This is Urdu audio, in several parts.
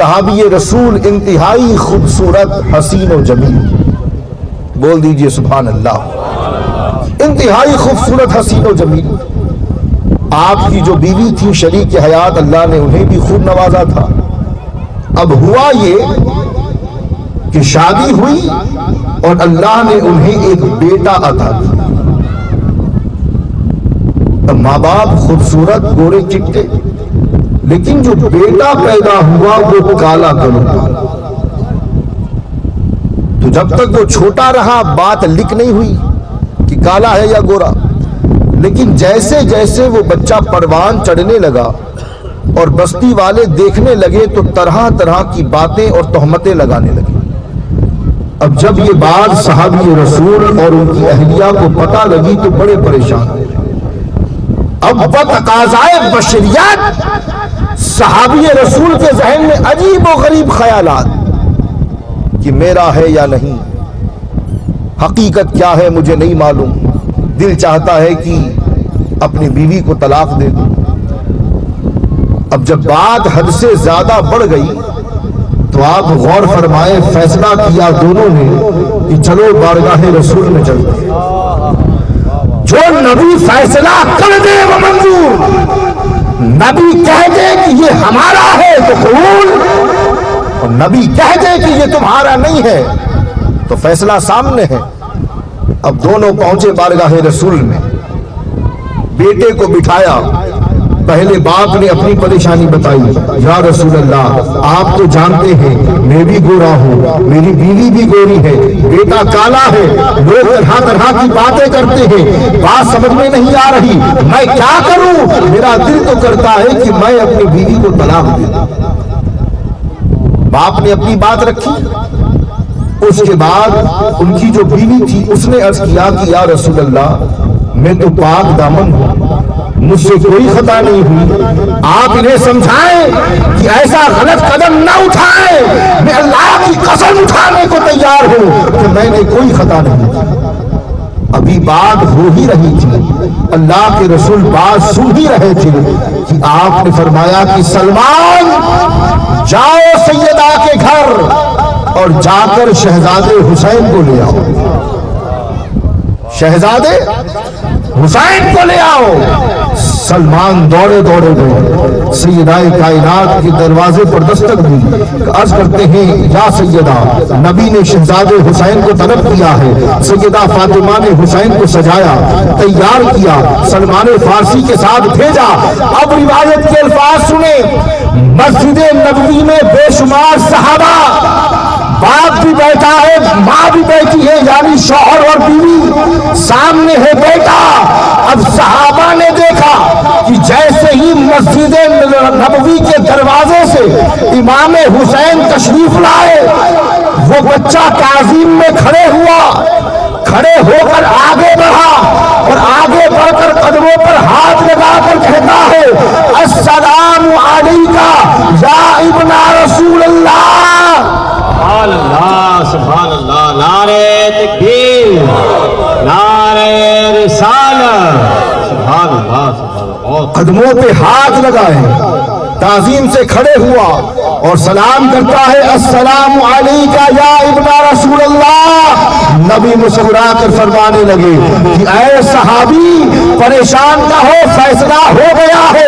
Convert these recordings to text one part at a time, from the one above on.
صحابی رسول انتہائی خوبصورت حسین و جمیل، بول دیجئے سبحان اللہ، انتہائی خوبصورت حسین و جمیل۔ آپ کی جو بیوی تھی شریک حیات، اللہ نے انہیں بھی خوب نوازا تھا۔ اب ہوا یہ کہ شادی ہوئی اور اللہ نے انہیں ایک بیٹا عطا کیا۔ ماں باپ خوبصورت گورے چٹے، لیکن جو بیٹا پیدا ہوا وہ کالا کلوٹا۔ تو جب تک وہ چھوٹا رہا بات لکھ نہیں ہوئی کہ کالا ہے یا گورا، لیکن جیسے جیسے وہ بچہ پروان چڑھنے لگا اور بستی والے دیکھنے لگے تو طرح طرح کی باتیں اور تہمتیں لگانے لگے۔ اب جب یہ بات صحابی رسول اور ان کی اہلیہ کو پتہ لگی تو بڑے پریشان ہوئے۔ اب تقاضائے بشریت، صحابی رسول کے ذہن میں عجیب و غریب خیالات کہ میرا ہے یا نہیں، حقیقت کیا ہے مجھے نہیں معلوم، دل چاہتا ہے کہ اپنی بیوی کو طلاق دے دوں۔ اب جب بات حد سے زیادہ بڑھ گئی تو آپ غور فرمائے، فیصلہ کیا دونوں نے کہ چلو بارگاہ رسول میں چلتے ہیں، جو نبی فیصلہ کر دے وہ منظور، نبی کہہ دے کہ یہ ہمارا ہے تو قبول، اور نبی کہہ دے کہ یہ تمہارا نہیں ہے تو فیصلہ سامنے ہے۔ اب دونوں پہنچے بارگاہ رسول میں، بیٹے کو بٹھایا، پہلے باپ نے اپنی پریشانی بتائی، یا رسول اللہ آپ تو جانتے ہیں میں بھی گورا ہوں، میری بیوی بھی گوری ہے، بیٹا کالا ہے، لوگ طرح طرح کی باتیں کرتے ہیں، بات سمجھ میں نہیں آ رہی، میں کیا کروں؟ میرا دل تو کرتا ہے کہ میں اپنی بیوی کو طلاق دے دوں۔ باپ نے اپنی بات رکھی۔ اس کے بعد ان کی جو بیوی تھی اس نے عرض کیا کہ یا رسول اللہ میں تو پاک دامن ہوں، مجھ سے کوئی خطا نہیں ہوئی، آپ انہیں سمجھائیں کہ ایسا غلط قدم نہ اٹھائیں، میں اللہ کی قسم اٹھانے کو تیار ہوں کہ میں نے کوئی خطا نہیں کی۔ ابھی بات ہو ہی رہی تھی، اللہ کے رسول بات سن ہی رہے تھے کہ آپ نے فرمایا کہ سلمان جاؤ سیدہ کے گھر اور جا کر شہزادے حسین کو لے آؤ، شہزادے حسین کو لے آؤ۔ سلمان دوڑے دوڑے گئے، سیدہ کائنات کے دروازے پر دستک دی، عرض کرتے ہیں یا سیدہ نبی نے شہزادے حسین کو طلب کیا ہے۔ سیدہ فاطمہ نے حسین کو سجایا، تیار کیا، سلمان فارسی کے ساتھ بھیجا۔ اب روایت کے الفاظ سنیں، مسجد نبوی میں بے شمار صحابہ، باپ بھی بیٹھا ہے، ماں بھی بیٹھی ہے، یعنی شوہر اور بیوی، سامنے ہے بیٹا۔ اب صحابہ نے دیکھا کہ جیسے ہی مسجد نبوی کے دروازے سے امام حسین تشریف لائے، وہ بچہ تعظیم میں کھڑے ہوا، کھڑے ہو کر آگے بڑھا اور آگے بڑھ کر قدموں پر ہاتھ لگا کر کہتا ہے السلام علیکہ یا ابن رسول اللہ۔ سبحان اللہ، سبحان اللہ، نعرہ تکبیر، نعرہ رسالت، سبحان اللہ، سبحان اللہ۔ قدموں پہ ہاتھ لگائے، تعظیم سے کھڑے ہوا اور سلام کرتا ہے السلام علیکہ یا ابن رسول اللہ۔ نبی مسکرا کر فرمانے لگے کہ اے صحابی پریشان نہ ہو، فیصلہ ہو گیا ہے،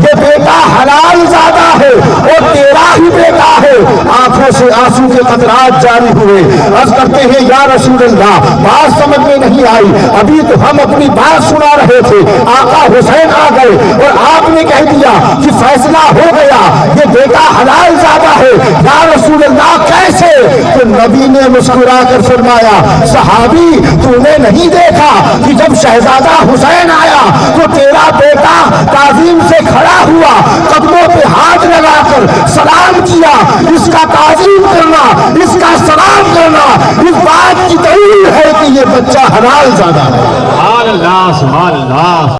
یہ بیٹا حلال زادہ ہے اور تیرا ہی بیٹا ہے۔ آنکھوں سے آنسو کے قطرات جاری ہوئے، عرض کرتے ہیں یا رسول اللہ بات سمجھ میں نہیں آئی، ابھی تو ہم اپنی بات سنا رہے تھے، آقا حسین آ گئے اور آپ نے کہہ دیا کہ فیصلہ ہو گیا، یہ بیٹا حلال زادہ ہے، یا رسول اللہ کیسے؟ تو نبی نے مسکرا کر فرمایا صحابی تو نے نہیں دیکھا کہ جب شہزادہ حسین آیا تو تیرا بیٹا تعظیم سے کھڑا ہوا، قدموں پہ ہاتھ لگا کر سلام کیا۔ اس کا تعظیم کرنا، اس کا سلام کرنا اس بات کی دلیل ہے کہ یہ بچہ حلال زادہ ہے۔ سبحان اللہ، سبحان اللہ۔